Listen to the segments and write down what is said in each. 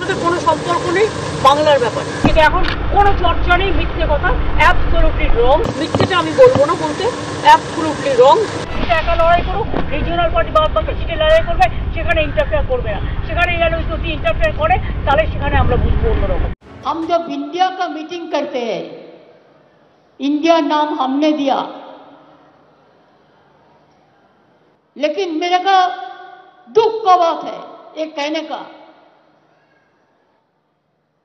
সাথে কোনো সম্পর্ক নেই বাংলার ব্যাপারে। এটা এখন কোনো চর্চা নেই, মিথ্যে কথা, অ্যাবসলিউটলি রং। মিথ্যেটা আমি বলবো না বলতে, অ্যাবসলিউটলি রং। এটা একা লড়াই করুক, রিজিওনাল পার্টি বা বাকি সিটে লড়াই করবে, সেখানে ইন্টারফেয়ার করবে না। সেখানে যদি ইন্টারফেয়ার করে তাহলে সেখানে আমরা বুঝবো অন্যরকম। हम जब इंडिया का मीटिंग करते हैं, इंडिया नाम हमने दिया, लेकिन मेरे का दुख का बात है ये कहने का।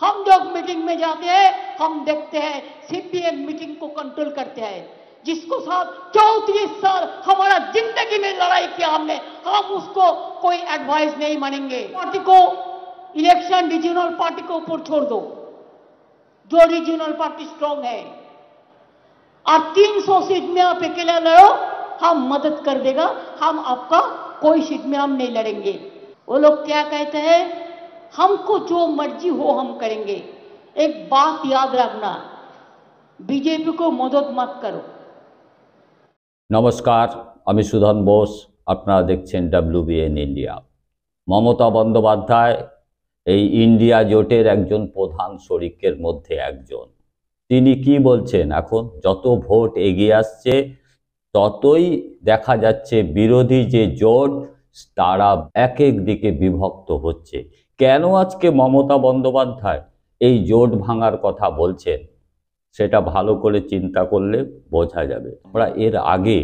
हम जब मीटिंग में जाते हैं हम देखते हैं सीपीएम मीटिंग को कंट्रोल करते हैं, जिसको साथ 34 साल हमारा जिंदगी में लड़ाई किया हमने, हम उसको कोई एडवाइस नहीं मानेंगे। पार्टी को इलेक्शन रीजनल पार्टी के ऊपर छोड़ दो, जो रीजनल पार्टी स्ट्रांग है, और 300 सीट में आप अकेला लड़ो, हम मदद कर देगा, हम आपका कोई सीट में हम नहीं लड़ेंगे। वो लोग क्या कहते हैं, हमको जो मर्जी हो हम करेंगे। एक बात याद रखना, बीजेपी को मदद मत करो। नमस्कार, আমি সুধন বোস, আপনারা দেখছেন WBN ইন্ডিয়া। মমতা বন্দ্যোপাধ্যায় এই ইন্ডিয়া জোটের একজন প্রধান শরিকের মধ্যে একজন। তিনি কি বলছেন, এখন যত ভোট এগিয়ে আসছে ততই দেখা যাচ্ছে বিরোধী যে জোট তারা এক এক দিকে বিভক্ত হচ্ছে। কেন আজকে মমতা বন্দ্যোপাধ্যায় এই জোট ভাঙার কথা বলছেন সেটা ভালো করে চিন্তা করলে বোঝা যাবে। আমরা এর আগে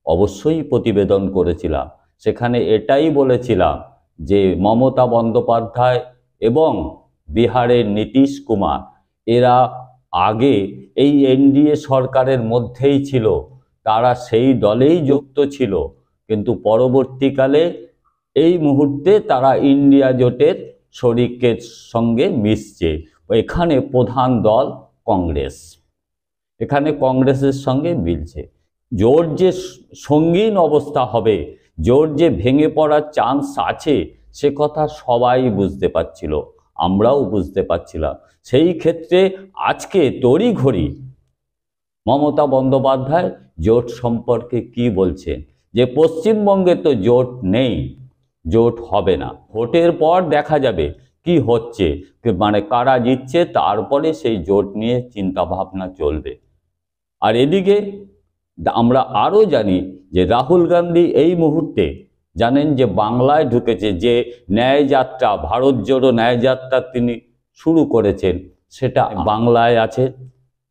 অবশ্যই প্রতিবেদন করেছিলাম, সেখানে এটাই বলেছিলাম যে মমতা বন্দ্যোপাধ্যায় এবং বিহারের নীতিশ কুমার এরা আগে এই এনডিএ সরকারের মধ্যেই ছিল, তারা সেই দলেই যুক্ত ছিল, কিন্তু পরবর্তীকালে এই মুহূর্তে তারা ইন্ডিয়া জোটের শরিকের সঙ্গে মিশছে। এখানে প্রধান দল কংগ্রেস, এখানে কংগ্রেসের সঙ্গে মিলছে। জোট যে সঙ্গীন অবস্থা হবে, জোট যে ভেঙে পড়ার চান্স আছে, সে কথা সবাই বুঝতে পারছিল, আমরাও বুঝতে পারছিলাম। সেই ক্ষেত্রে আজকে তড়িঘড়ি মমতা বন্দ্যোপাধ্যায় জোট সম্পর্কে কি বলছেন, যে পশ্চিমবঙ্গে তো জোট নেই, জোট হবে না, ভোটের পর দেখা যাবে কি হচ্ছে, মানে কারা জিতছে, তারপরে সেই জোট নিয়ে চিন্তা ভাবনা চলবে। আর এদিকে আমরা আরও জানি যে রাহুল গান্ধী এই মুহূর্তে জানেন যে বাংলায় ঢুকেছে, যে ন্যায়যাত্রা, ভারত জোড়ো ন্যায়যাত্রা তিনি শুরু করেছেন, সেটা বাংলায় আছে,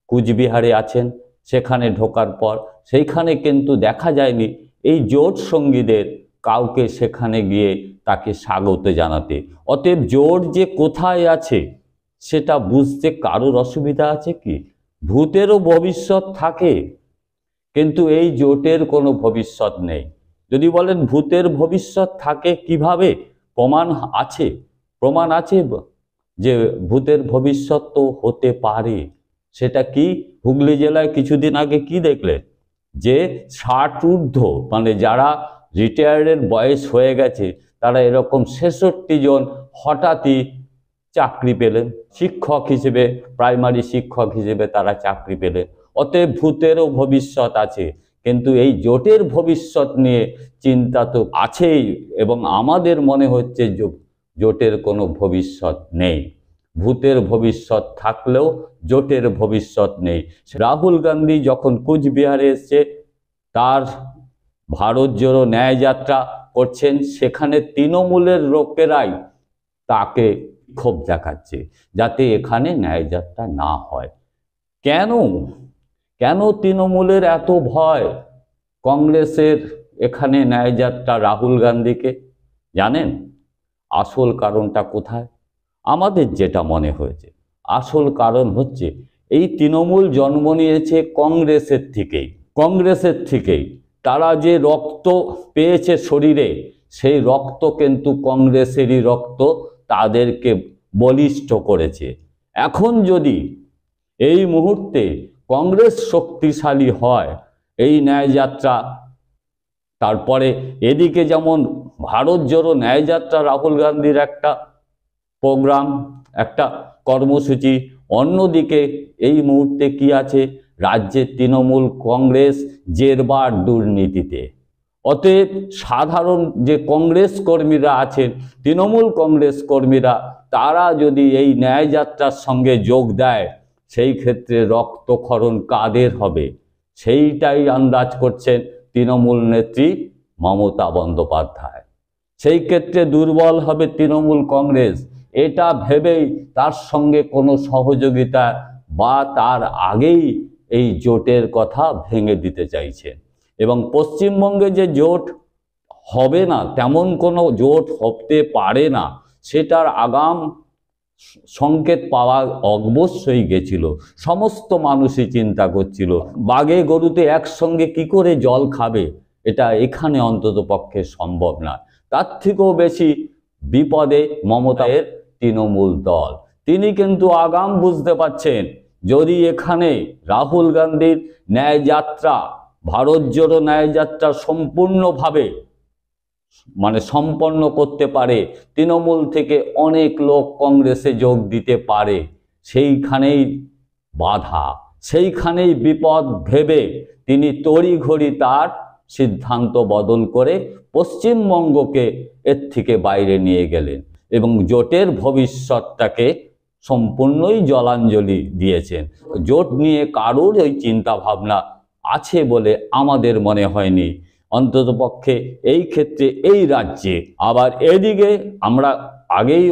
কুচবিহারে আছেন। সেখানে ঢোকার পর সেইখানে কিন্তু দেখা যায়নি এই জোট সঙ্গীদের কাউকে সেখানে গিয়ে তাকে স্বাগত জানাতে। অতএব জোট যে কোথায় আছে সেটা বুঝতে কারোর অসুবিধা আছে কি? ভূতেরও ভবিষ্যৎ থাকে, কিন্তু এই জোটের কোনো ভবিষ্যৎ নেই। যদি বলেন ভূতের ভবিষ্যৎ থাকে কিভাবে, প্রমাণ আছে, প্রমাণ আছে যে ভূতের ভবিষ্যৎ তো হতে পারে। সেটা কি? হুগলি জেলায় কিছুদিন আগে কি দেখলেন, যে 60 ঊর্ধ্ব মানে যারা রিটায়ার্ডের বয়স হয়ে গেছে তারা এরকম 66 জন হঠাৎই চাকরি পেলেন, শিক্ষক হিসেবে, প্রাইমারি শিক্ষক হিসেবে তারা চাকরি পেলেন। অতএব ভূতেরও ভবিষ্যৎ আছে, কিন্তু এই জোটের ভবিষ্যৎ নিয়ে চিন্তা তো আছেই, এবং আমাদের মনে হচ্ছে জোটের কোনো ভবিষ্যৎ নেই। ভূতের ভবিষ্যৎ থাকলেও জোটের ভবিষ্যৎ নেই। রাহুল গান্ধী যখন কুচবিহারে এসছে, তার ভারত জোড়ো ন্যায়যাত্রা করছেন, সেখানে তৃণমূলের লোকেরাই তাকে ক্ষোভ দেখাচ্ছে যাতে এখানে ন্যায়যাত্রা না হয়। কেন কেন তৃণমূলের এত ভয় কংগ্রেসের এখানে ন্যায়যাত্রা রাহুল গান্ধীকে? জানেন আসল কারণটা কোথায়? আমাদের যেটা মনে হয়েছে আসল কারণ হচ্ছে এই তৃণমূল জন্ম নিয়েছে কংগ্রেসের থেকেই। তারা যে রক্ত পেয়েছে শরীরে, সেই রক্ত কিন্তু কংগ্রেসেরই রক্ত, তাদেরকে বলিষ্ঠ করেছে। এখন যদি এই মুহূর্তে কংগ্রেস শক্তিশালী হয়, এই ন্যায়যাত্রা, তারপরে এদিকে যেমন ভারত জোড়ো ন্যায়যাত্রা রাহুল গান্ধীর একটা প্রোগ্রাম, একটা কর্মসূচি, অন্যদিকে এই মুহূর্তে কি আছে, রাজ্যের তৃণমূল কংগ্রেস জেরবার দুর্নীতিতে। অতএব সাধারণ যে কংগ্রেস কর্মীরা আছেন, তৃণমূল কংগ্রেস কর্মীরা, তারা যদি এই ন্যায়যাত্রার সঙ্গে যোগ দেয়, সেই ক্ষেত্রে রক্তক্ষরণ কাদের হবে সেইটাই আন্দাজ করছেন তৃণমূল নেত্রী মমতা বন্দ্যোপাধ্যায়। সেই ক্ষেত্রে দুর্বল হবে তৃণমূল কংগ্রেস, এটা ভেবেই তার সঙ্গে কোনো সহযোগিতা বা তার আগেই এই জোটের কথা ভেঙে দিতে চাইছেন। এবং পশ্চিমবঙ্গে যে জোট হবে না, তেমন কোনো জোট হতে পারে না, সেটার আগাম সংকেত পাওয়া অবশ্যই গেছিল। সমস্ত মানুষই চিন্তা করছিল বাঘে গরুতে একসঙ্গে কি করে জল খাবে, এটা এখানে অন্তত পক্ষে সম্ভব না। তার থেকেও বেশি বিপদে মমতার তৃণমূল দল। তিনি কিন্তু আগাম বুঝতে পারছেন, যদি এখানে রাহুল গান্ধীর ন্যায়যাত্রা, ভারত জোড়ো ন্যায়যাত্রা সম্পূর্ণভাবে সম্পন্ন করতে পারে, তৃণমূল থেকে অনেক লোক কংগ্রেসে যোগ দিতে পারে, সেইখানেই বাধা, সেইখানেই বিপদ ভেবে তিনি তড়িঘড়ি তার সিদ্ধান্ত বদল করে পশ্চিমবঙ্গকে এর থেকে বাইরে নিয়ে গেলেন এবং জোটের ভবিষ্যৎটাকে সম্পূর্ণই জলাঞ্জলি দিয়েছেন। জোট নিয়ে কারোর ওই চিন্তা ভাবনা আছে বলে আমাদের মনে হয়নি, অন্ততপক্ষে এই ক্ষেত্রে এই রাজ্যে। আবার এদিকে আমরা আগেই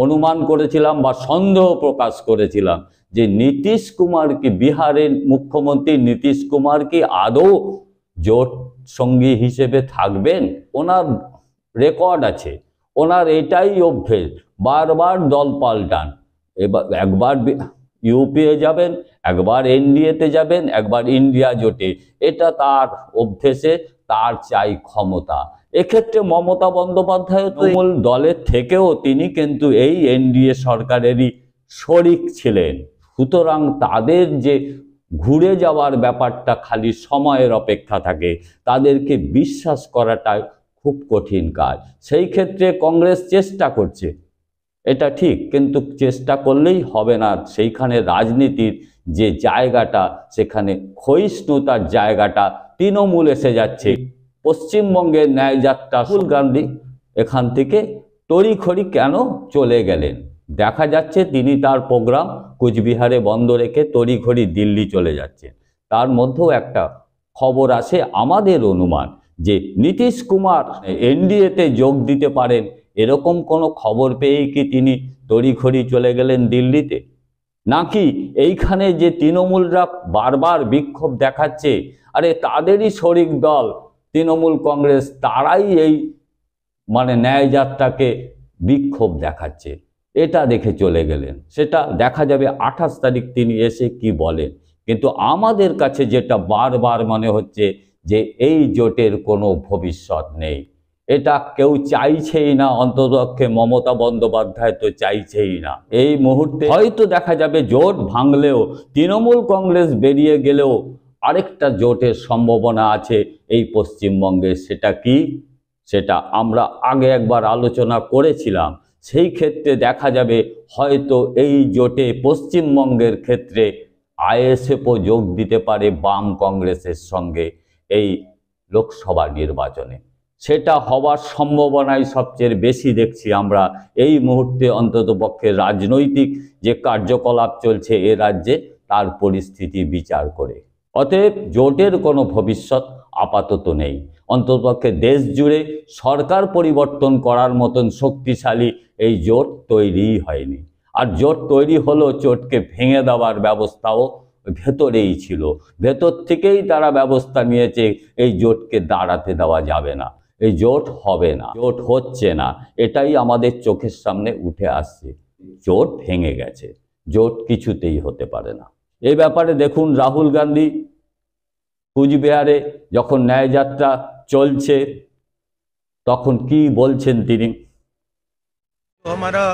অনুমান করেছিলাম বা সন্দেহ প্রকাশ করেছিলাম যে নীতিশ কুমার কি, বিহারের মুখ্যমন্ত্রী নীতিশ কুমার কি আদৌ জোট সঙ্গী হিসেবে থাকবেন? ওনার রেকর্ড আছে, ওনার এটাই অভ্যেস, বারবার দল পাল্টান। এবার একবার ইউপিএ যাবেন, একবার এনডিএতে যাবেন, একবার ইন্ডিয়া জোটে, এটা তার অভ্যেসে, তার চাই ক্ষমতা। এক্ষেত্রে মমতা বন্দ্যোপাধ্যায় তৃণমূল দলের থেকেও তিনি কিন্তু এই এনডিএ সরকারেরই শরিক ছিলেন। সুতরাং তাদের যে ঘুরে যাওয়ার ব্যাপারটা খালি সময়ের অপেক্ষা থাকে, তাদেরকে বিশ্বাস করাটা খুব কঠিন কাজ। সেই ক্ষেত্রে কংগ্রেস চেষ্টা করছে, এটা ঠিক, কিন্তু চেষ্টা করলেই হবে না। সেইখানে রাজনীতির যে জায়গাটা, সেখানে ক্ষয়িষ্ণুতার জায়গাটা তৃণমূল এসে যাচ্ছে। পশ্চিমবঙ্গের ন্যায়যাত্রা, রাহুল গান্ধী এখান থেকে তড়িঘড়ি কেন চলে গেলেন? দেখা যাচ্ছে তিনি তার প্রোগ্রাম কুচবিহারে বন্ধ রেখে তড়িঘড়ি দিল্লি চলে যাচ্ছেন। তার মধ্যেও একটা খবর আসে, আমাদের অনুমান যে নীতিশ কুমার এনডিএতে যোগ দিতে পারেন, এরকম কোনো খবর পেয়েই কি তিনি তড়িঘড়ি চলে গেলেন দিল্লিতে? নাকি এইখানে যে তৃণমূলরা বারবার বিক্ষোভ দেখাচ্ছে, আরে তাদেরই শরিক দল তৃণমূল কংগ্রেস, তারাই এই ন্যায়যাত্রাকে বিক্ষোভ দেখাচ্ছে, এটা দেখে চলে গেলেন। সেটা দেখা যাবে 28 তারিখ তিনি এসে কি বলেন। কিন্তু আমাদের কাছে যেটা বারবার মনে হচ্ছে যে এই জোটের কোনো ভবিষ্যৎ নেই, এটা কেউ চাইছেই না, অন্ততপক্ষে মমতা বন্দ্যোপাধ্যায় তো চাইছেই না। এই মুহূর্তে হয়তো দেখা যাবে জোট ভাঙলেও, তৃণমূল কংগ্রেস বেরিয়ে গেলেও আরেকটা জোটের সম্ভাবনা আছে এই পশ্চিমবঙ্গে। সেটা কি? সেটা আমরা আগে একবার আলোচনা করেছিলাম। সেই ক্ষেত্রে দেখা যাবে হয়তো এই জোটে পশ্চিমবঙ্গের ক্ষেত্রে আইএসএফও যোগ দিতে পারে বাম কংগ্রেসের সঙ্গে এই লোকসভা নির্বাচনে। সেটা হওয়ার সম্ভাবনাই সবচেয়ে বেশি দেখছি আমরা এই মুহূর্তে, অন্ততপক্ষে রাজনৈতিক যে কার্যকলাপ চলছে এ রাজ্যে, তার পরিস্থিতি বিচার করে। অতএব জোটের কোনো ভবিষ্যৎ আপাতত নেই। অন্ততপক্ষে দেশ জুড়ে সরকার পরিবর্তন করার মতন শক্তিশালী এই জোট তৈরিই হয়নি। আর জোট তৈরি হলো, জোটকে ভেঙে দেওয়ার ব্যবস্থাও ভেতরেই ছিল, ভেতর থেকেই তারা ব্যবস্থা নিয়েছে এই জোটকে দাঁড়াতে দেওয়া যাবে না, এই জোট হবে না, জোট হচ্ছে না, এটাই আমাদের চোখের সামনে উঠে আসছে। জোট ভেঙে গেছে, জোট কিছুতেই হতে পারে না। এই ব্যাপারে দেখুন, রাহুল গান্ধী কুচবিহারে যখন ন্যায়যাত্রা চলছে তখন কি বলছেন তিনি। हमारा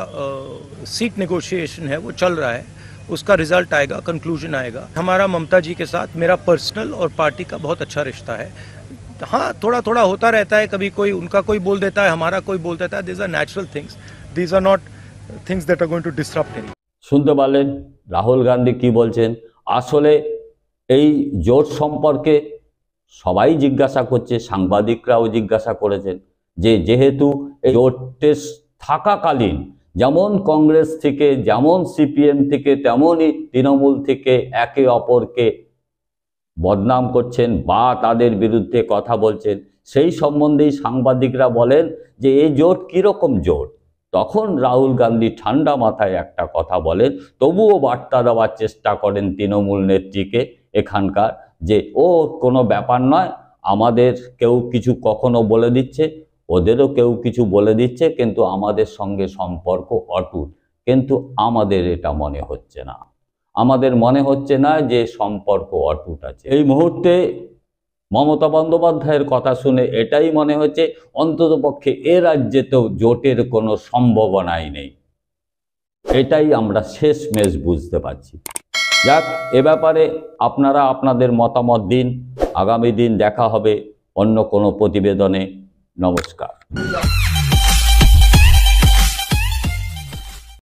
सीट नेगोशिएशन है वो चल रहा है, उसका रिजल्ट आएगा, कंक्लूजन आएगा। हमारा ममता जी के साथ मेरा पर्सनल और पार्टी का बहुत अच्छा रिश्ता है। हाँ, थोड़ा थोड़ा होता रहता है, कभी कोई उनका कोई बोल देता है, हमारा कोई बोल देता है। These are natural things, these are not things that are going to disrupt any. শুনতে পারলেন রাহুল গান্ধী কি বলছেন। আসলে এই জোট সম্পর্কে সবাই জিজ্ঞাসা করছে, সাংবাদিকরাও জিজ্ঞাসা করেছেন যে যেহেতু এই জোটে থাকাকালীন যেমন কংগ্রেস থেকে, যেমন সিপিএম থেকে, তেমনই তৃণমূল থেকে একে অপরকে বদনাম করছেন বা তাদের বিরুদ্ধে কথা বলছেন। সেই সম্বন্ধেই সাংবাদিকরা বলেন যে এই জোট কীরকম জোট। তখন রাহুল গান্ধী ঠান্ডা মাথায় একটা কথা বলেন, তবুও বার্তা দেওয়ার চেষ্টা করেন তৃণমূল নেত্রীকে এখানকার, যে ও কোনো ব্যাপার নয়, আমাদের কেউ কিছু কখনো বলে দিচ্ছে, ওদেরও কেউ কিছু বলে দিচ্ছে, কিন্তু আমাদের সঙ্গে সম্পর্ক অটুট। কিন্তু আমাদের এটা মনে হচ্ছে না, আমাদের মনে হচ্ছে না যে সম্পর্ক অটুট আছে। এই মুহূর্তে মমতা বন্দ্যোপাধ্যায়ের কথা শুনে এটাই মনে হচ্ছে অন্ততপক্ষে এ রাজ্যেতেও জোটের কোনো সম্ভাবনাই নেই। এটাই আমরা শেষমেশ বুঝতে পারছি। যাক, এ ব্যাপারে আপনারা আপনাদের মতামত দিন। আগামী দিন দেখা হবে অন্য কোনো প্রতিবেদনে। নমস্কার।